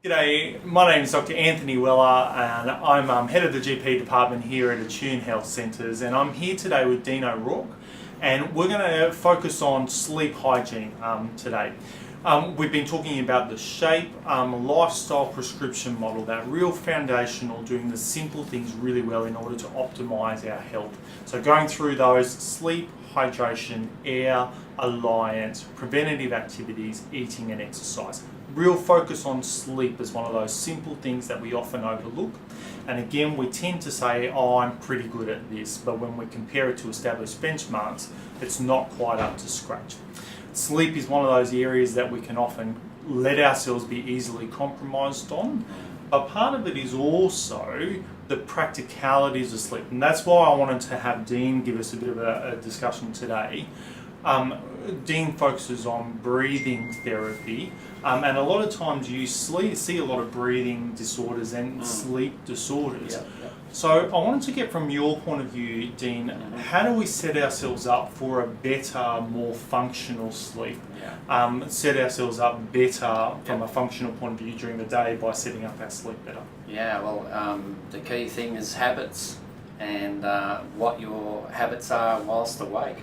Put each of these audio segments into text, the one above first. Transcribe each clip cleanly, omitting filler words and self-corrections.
G'day, my name is Dr. Anthony Weller and I'm head of the GP department here at Attune Health Centres, and I'm here today with Dean O'Rourke, and we're going to focus on sleep hygiene today. We've been talking about the shape, lifestyle prescription model, that real foundational, doing the simple things really well in order to optimise our health. So going through those: sleep, hydration, air, alliance, preventative activities, eating and exercise. Real focus on sleep is one of those simple things that we often overlook. And again, we tend to say, oh, I'm pretty good at this, but when we compare it to established benchmarks, it's not quite up to scratch. Sleep is one of those areas that we can often let ourselves be easily compromised on, but part of it is also the practicalities of sleep. And that's why I wanted to have Dean give us a bit of a discussion today. Dean focuses on breathing therapy, and a lot of times you see a lot of breathing disorders and sleep disorders. Yeah. So I wanted to get from your point of view, Dean, how do we set ourselves up for a better, more functional sleep? Set ourselves up better from a functional point of view during the day by setting up our sleep better? Yeah, well, the key thing is habits, and what your habits are whilst awake.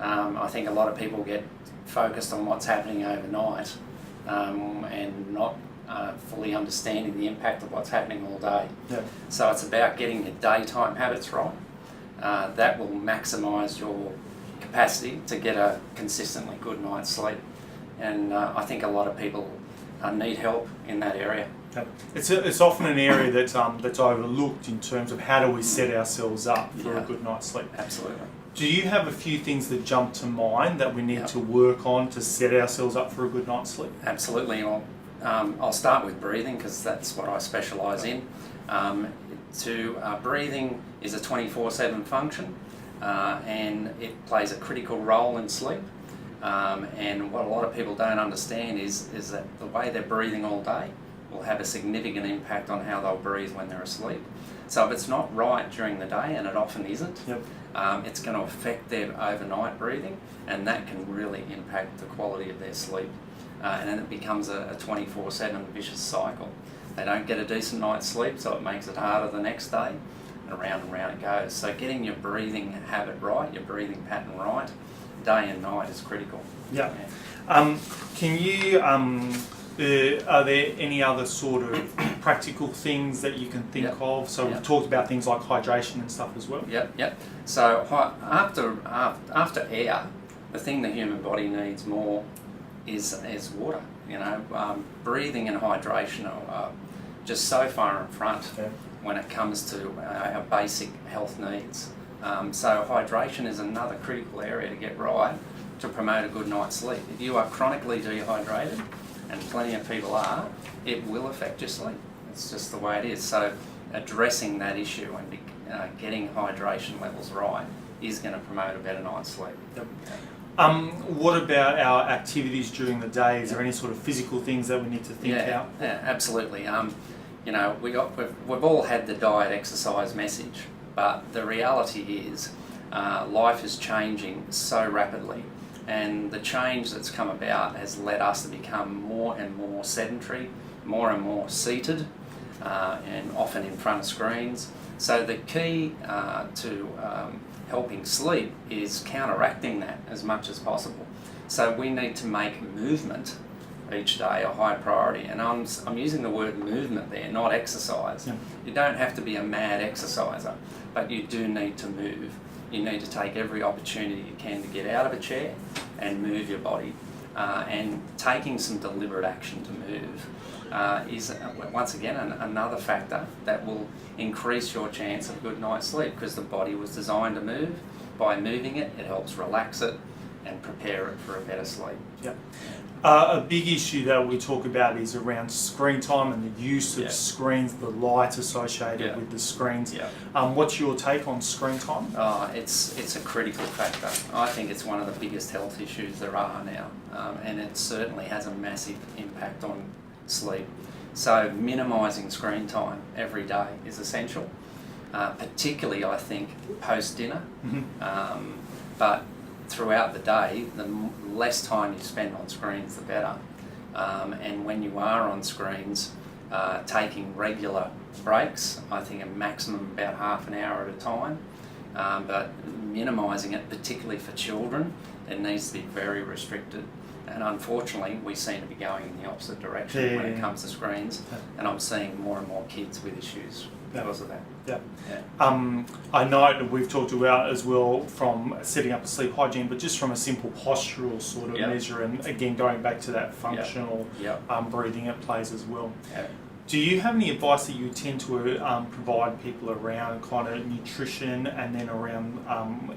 I think a lot of people get focused on what's happening overnight and not fully understanding the impact of what's happening all day. Yeah. So it's about getting your daytime habits right. That will maximise your capacity to get a consistently good night's sleep. And I think a lot of people need help in that area. Okay. It's often an area that's overlooked in terms of how do we set ourselves up for a good night's sleep. Absolutely. Do you have a few things that jump to mind that we need to work on to set ourselves up for a good night's sleep? Absolutely. Well, I'll start with breathing because that's what I specialise in. Breathing is a 24/7 function, and it plays a critical role in sleep. And what a lot of people don't understand is that the way they're breathing all day will have a significant impact on how they'll breathe when they're asleep. So if it's not right during the day, and it often isn't, it's going to affect their overnight breathing, and that can really impact the quality of their sleep. And then it becomes a 24/7 vicious cycle. They don't get a decent night's sleep, so it makes it harder the next day, and around it goes. So getting your breathing habit right, your breathing pattern right, day and night is critical. Yeah. Can you, are there any other sort of practical things that you can think of? So we've talked about things like hydration and stuff as well. Yep. So after air, the thing the human body needs more is water. Breathing and hydration are just so far in front when it comes to our basic health needs. So hydration is another critical area to get right to promote a good night's sleep. If you are chronically dehydrated, and plenty of people are, it will affect your sleep. It's just the way it is. So addressing that issue and getting hydration levels right is going to promote a better night's sleep. What about our activities during the day? Is there any sort of physical things that we need to think out? Yeah, absolutely. We've all had the diet exercise message, but the reality is life is changing so rapidly. And the change that's come about has led us to become more and more sedentary, more and more seated, and often in front of screens. So the key to helping sleep is counteracting that as much as possible. So we need to make movement each day a high priority. And I'm using the word movement there, not exercise. Yeah. You don't have to be a mad exerciser, but you do need to move. You need to take every opportunity you can to get out of a chair and move your body. And taking some deliberate action to move is, once again, another factor that will increase your chance of a good night's sleep, because the body was designed to move. By moving it, it helps relax it and prepare it for a better sleep. Yeah. A big issue that we talk about is around screen time and the use of screens, the light associated with the screens. What's your take on screen time? It's a critical factor. I think it's one of the biggest health issues there are now, and it certainly has a massive impact on sleep. So minimising screen time every day is essential, particularly I think post-dinner, but throughout the day, the less time you spend on screens, the better. and when you are on screens, taking regular breaks, I think a maximum about half an hour at a time, but minimising it, particularly for children, it needs to be very restricted. And unfortunately, we seem to be going in the opposite direction when it comes to screens, and I'm seeing more and more kids with issues because of that. I know that we've talked about as well from setting up a sleep hygiene, but just from a simple postural sort of measure, and again going back to that functional breathing it plays as well. Do you have any advice that you tend to provide people around kind of nutrition and then around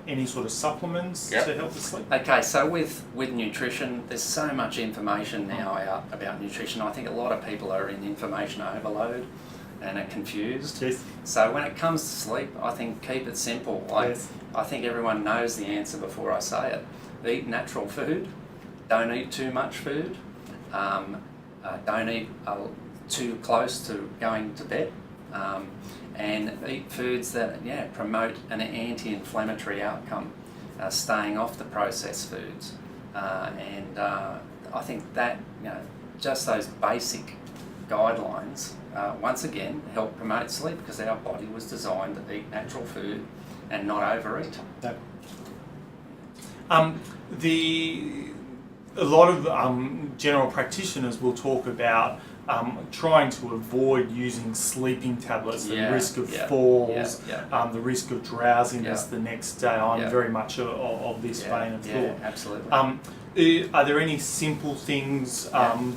any sort of supplements to help with sleep? Okay, so with nutrition, there's so much information now out about nutrition. I think a lot of people are in information overload and are confused. Yes. So when it comes to sleep, I think keep it simple. I think everyone knows the answer before I say it. Eat natural food. Don't eat too much food. Don't eat too close to going to bed, and eat foods that promote an anti-inflammatory outcome, staying off the processed foods, and I think that just those basic guidelines once again help promote sleep, because our body was designed to eat natural food and not overeat. A lot of general practitioners will talk about trying to avoid using sleeping tablets, the risk of falls, the risk of drowsiness the next day. I'm very much of this vein of thought. Absolutely. Are there any simple things,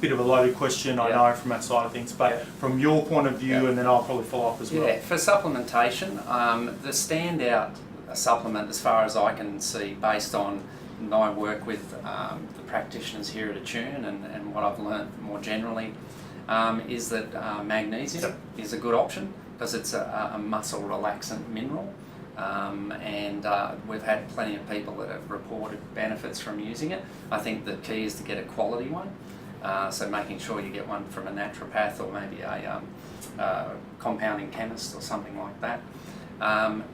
bit of a loaded question, I know, from that side of things, but from your point of view, and then I'll probably follow up as well. Yeah, for supplementation, the standout supplement, as far as I can see, based on my work with the practitioners here at Attune and what I've learnt more generally, is that magnesium is a good option, because it's a muscle relaxant mineral, and we've had plenty of people that have reported benefits from using it. I think the key is to get a quality one, so making sure you get one from a naturopath or maybe a compounding chemist or something like that.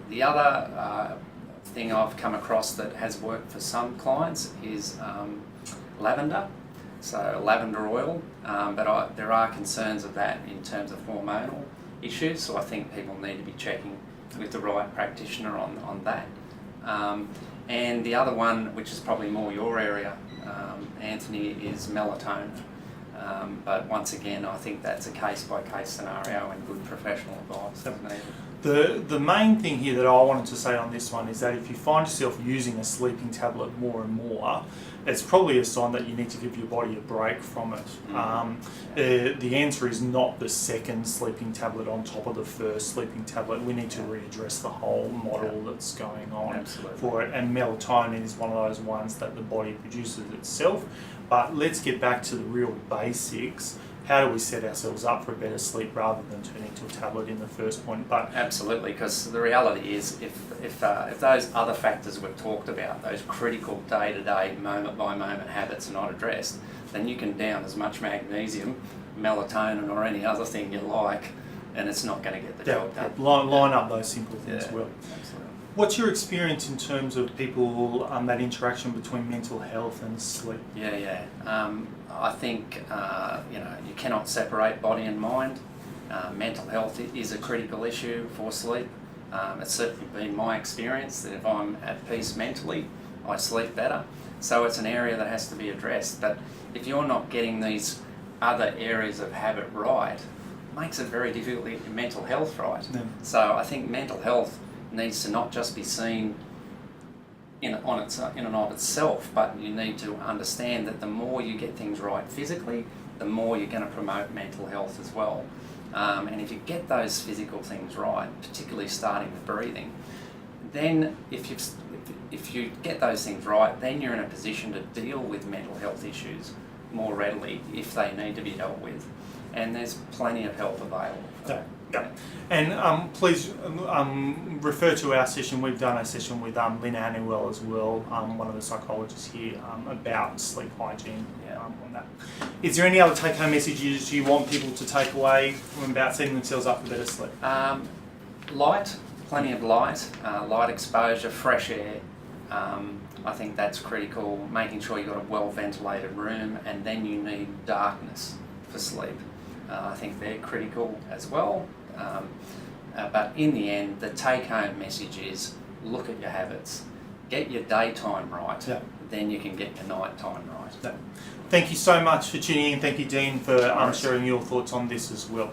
The other thing I've come across that has worked for some clients is lavender. So lavender oil, but there are concerns of that in terms of hormonal issues, so I think people need to be checking with the right practitioner on that. And the other one, which is probably more your area, Anthony, is melatonin. But once again, I think that's a case-by-case scenario, and good professional advice is needed. The main thing here that I wanted to say on this one is that if you find yourself using a sleeping tablet more and more, it's probably a sign that you need to give your body a break from it. The answer is not the second sleeping tablet on top of the first sleeping tablet. We need to readdress the whole model that's going on for it, and melatonin is one of those ones that the body produces itself. But let's get back to the real basics. How do we set ourselves up for a better sleep rather than turning to a tablet in the first point? But absolutely, because the reality is, if those other factors we've talked about, those critical day-to-day, moment-by-moment habits are not addressed, then you can down as much magnesium, melatonin, or any other thing you like, and it's not going to get the job done. Line up those simple things well. Absolutely. What's your experience in terms of people, that interaction between mental health and sleep? I think you cannot separate body and mind. Mental health is a critical issue for sleep. It's certainly been my experience that if I'm at peace mentally, I sleep better. So it's an area that has to be addressed. But if you're not getting these other areas of habit right, it makes it very difficult to get your mental health right. So I think mental health needs to not just be seen in and of itself, but you need to understand that the more you get things right physically, the more you're going to promote mental health as well. And if you get those physical things right, particularly starting with breathing, then if you get those things right, then you're in a position to deal with mental health issues more readily if they need to be dealt with. And there's plenty of help available for that. And please refer to our session. We've done a session with Lynn Annewell as well, one of the psychologists here, about sleep hygiene on that. Is there any other take-home messages you want people to take away from about setting themselves up for better sleep? Light, plenty of light, light exposure, fresh air, I think that's critical, making sure you've got a well ventilated room, and then you need darkness for sleep. I think they're critical as well. But in the end, the take home message is look at your habits, get your daytime right, Yeah. then you can get your nighttime right. Thank you so much for tuning in. Thank you, Dean, for Nice. sharing your thoughts on this as well.